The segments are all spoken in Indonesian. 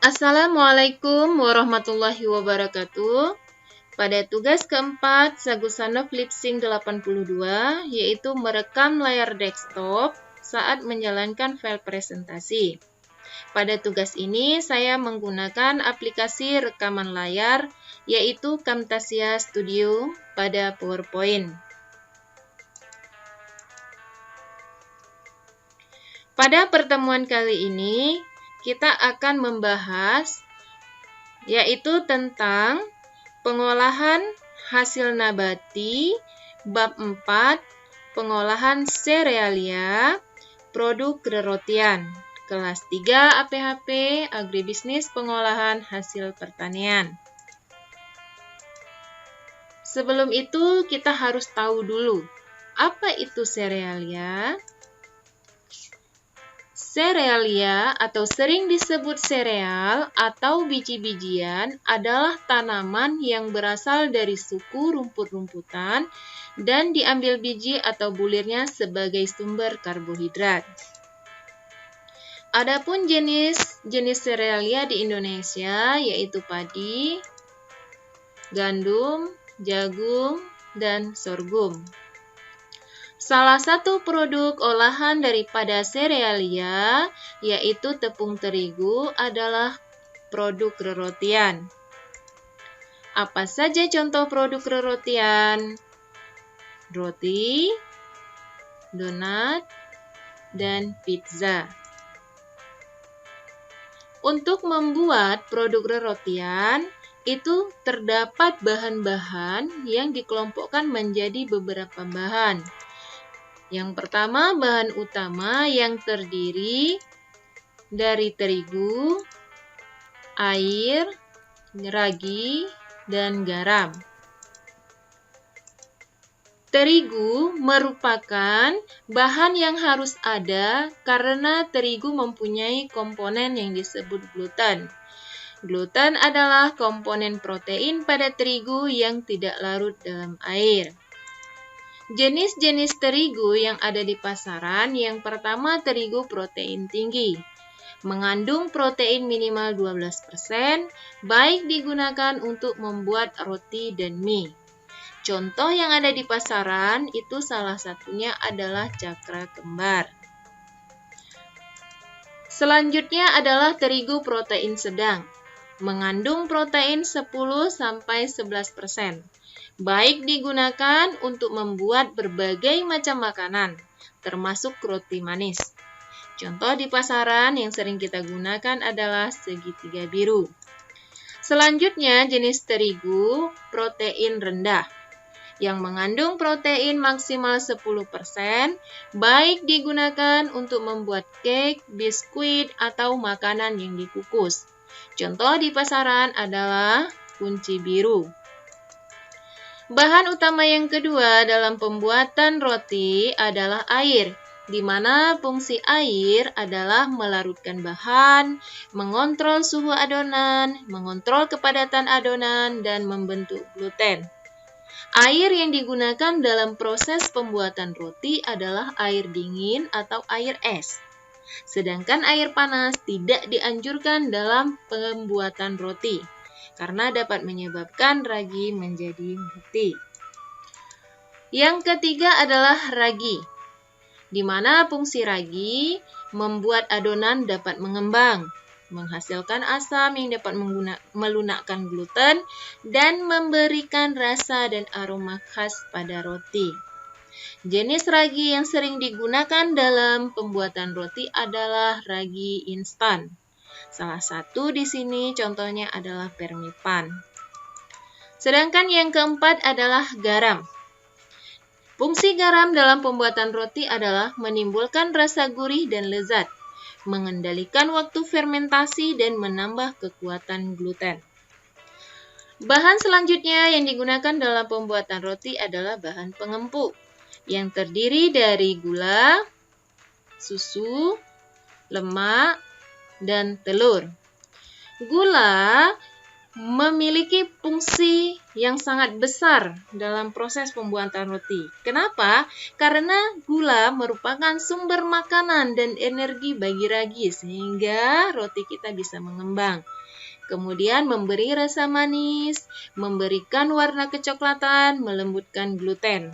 Assalamualaikum warahmatullahi wabarakatuh. Pada tugas keempat, Sagusanov Lipsing 82, yaitu merekam layar desktop saat menjalankan file presentasi. Pada tugas ini, saya menggunakan aplikasi rekaman layar, yaitu Camtasia Studio pada PowerPoint. Pada pertemuan kali ini, kita akan membahas yaitu tentang pengolahan hasil nabati, bab 4, pengolahan serealia, produk kerotian, kelas 3 APHP, agribisnis pengolahan hasil pertanian. Sebelum itu, kita harus tahu dulu, apa itu serealia? Serealia atau sering disebut sereal atau biji-bijian adalah tanaman yang berasal dari suku rumput-rumputan dan diambil biji atau bulirnya sebagai sumber karbohidrat. Adapun jenis serealia di Indonesia yaitu padi, gandum, jagung, dan sorghum. Salah satu produk olahan daripada serealia, yaitu tepung terigu, adalah produk kerotian. Apa saja contoh produk kerotian? Roti, donat, dan pizza. Untuk membuat produk kerotian, itu terdapat bahan-bahan yang dikelompokkan menjadi beberapa bahan. Yang pertama, bahan utama yang terdiri dari terigu, air, ragi, dan garam. Terigu merupakan bahan yang harus ada karena terigu mempunyai komponen yang disebut gluten. Gluten adalah komponen protein pada terigu yang tidak larut dalam air. Jenis-jenis terigu yang ada di pasaran, yang pertama terigu protein tinggi. Mengandung protein minimal 12%, baik digunakan untuk membuat roti dan mie. Contoh yang ada di pasaran itu salah satunya adalah cakra kembar. Selanjutnya adalah terigu protein sedang. Mengandung protein 10-11%. Baik digunakan untuk membuat berbagai macam makanan, termasuk roti manis. Contoh di pasaran yang sering kita gunakan adalah segitiga biru. Selanjutnya, jenis terigu protein rendah, yang mengandung protein maksimal 10%, baik digunakan untuk membuat cake, biskuit, atau makanan yang dikukus. Contoh di pasaran adalah kunci biru. Bahan utama yang kedua dalam pembuatan roti adalah air, di mana fungsi air adalah melarutkan bahan, mengontrol suhu adonan, mengontrol kepadatan adonan, dan membentuk gluten. Air yang digunakan dalam proses pembuatan roti adalah air dingin atau air es. Sedangkan air panas tidak dianjurkan dalam pembuatan roti, karena dapat menyebabkan ragi menjadi mati. Yang ketiga adalah ragi, di mana fungsi ragi membuat adonan dapat mengembang, menghasilkan asam yang dapat melunakkan gluten, dan memberikan rasa dan aroma khas pada roti. Jenis ragi yang sering digunakan dalam pembuatan roti adalah ragi instan. Salah satu di sini contohnya adalah permipan. Sedangkan yang keempat adalah garam. Fungsi garam dalam pembuatan roti adalah menimbulkan rasa gurih dan lezat, mengendalikan waktu fermentasi, dan menambah kekuatan gluten. Bahan selanjutnya yang digunakan dalam pembuatan roti adalah bahan pengempuk, yang terdiri dari gula, susu, lemak, dan telur. Gula memiliki fungsi yang sangat besar dalam proses pembuatan roti. Kenapa? Karena gula merupakan sumber makanan dan energi bagi ragi, sehingga roti kita bisa mengembang. kemudian memberi rasa manis, memberikan warna kecoklatan, melembutkan gluten.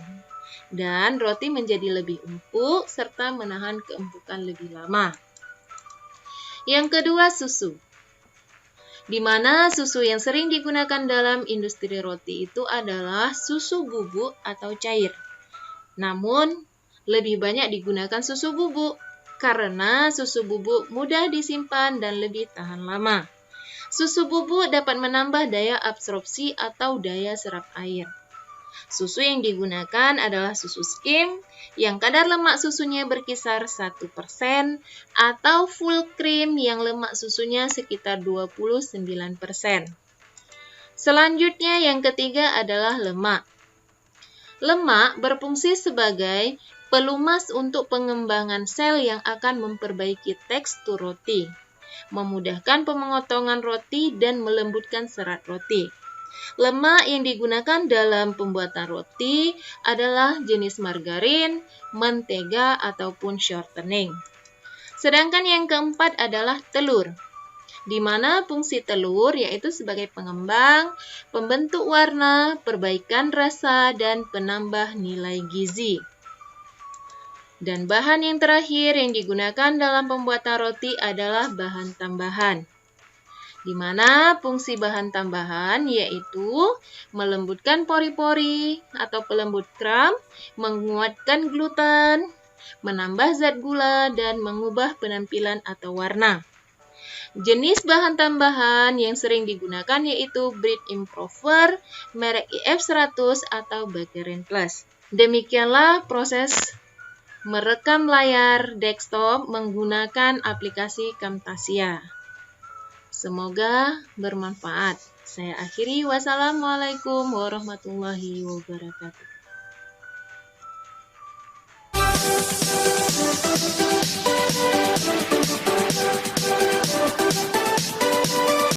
Dan roti menjadi lebih empuk serta menahan keempukan lebih lama. Yang kedua, susu. Di mana susu yang sering digunakan dalam industri roti itu adalah susu bubuk atau cair. Namun, lebih banyak digunakan susu bubuk karena susu bubuk mudah disimpan dan lebih tahan lama. Susu bubuk dapat menambah daya absorpsi atau daya serap air. Susu yang digunakan adalah susu skim yang kadar lemak susunya berkisar 1% atau full cream yang lemak susunya sekitar 29%. Selanjutnya yang ketiga adalah lemak. Lemak berfungsi sebagai pelumas untuk pengembangan sel yang akan memperbaiki tekstur roti, memudahkan pemotongan roti dan melembutkan serat roti. Lemak yang digunakan dalam pembuatan roti adalah jenis margarin, mentega, ataupun shortening. Sedangkan yang keempat adalah telur, di mana fungsi telur yaitu sebagai pengembang, pembentuk warna, perbaikan rasa, dan penambah nilai gizi. Dan bahan yang terakhir yang digunakan dalam pembuatan roti adalah bahan tambahan, di mana fungsi bahan tambahan yaitu melembutkan pori-pori atau pelembut kram, menguatkan gluten, menambah zat gula, dan mengubah penampilan atau warna. Jenis bahan tambahan yang sering digunakan yaitu Bread Improver, merek IF100 atau Baccarin Plus. Demikianlah proses merekam layar desktop menggunakan aplikasi Camtasia. Semoga bermanfaat. Saya akhiri. Wassalamualaikum warahmatullahi wabarakatuh.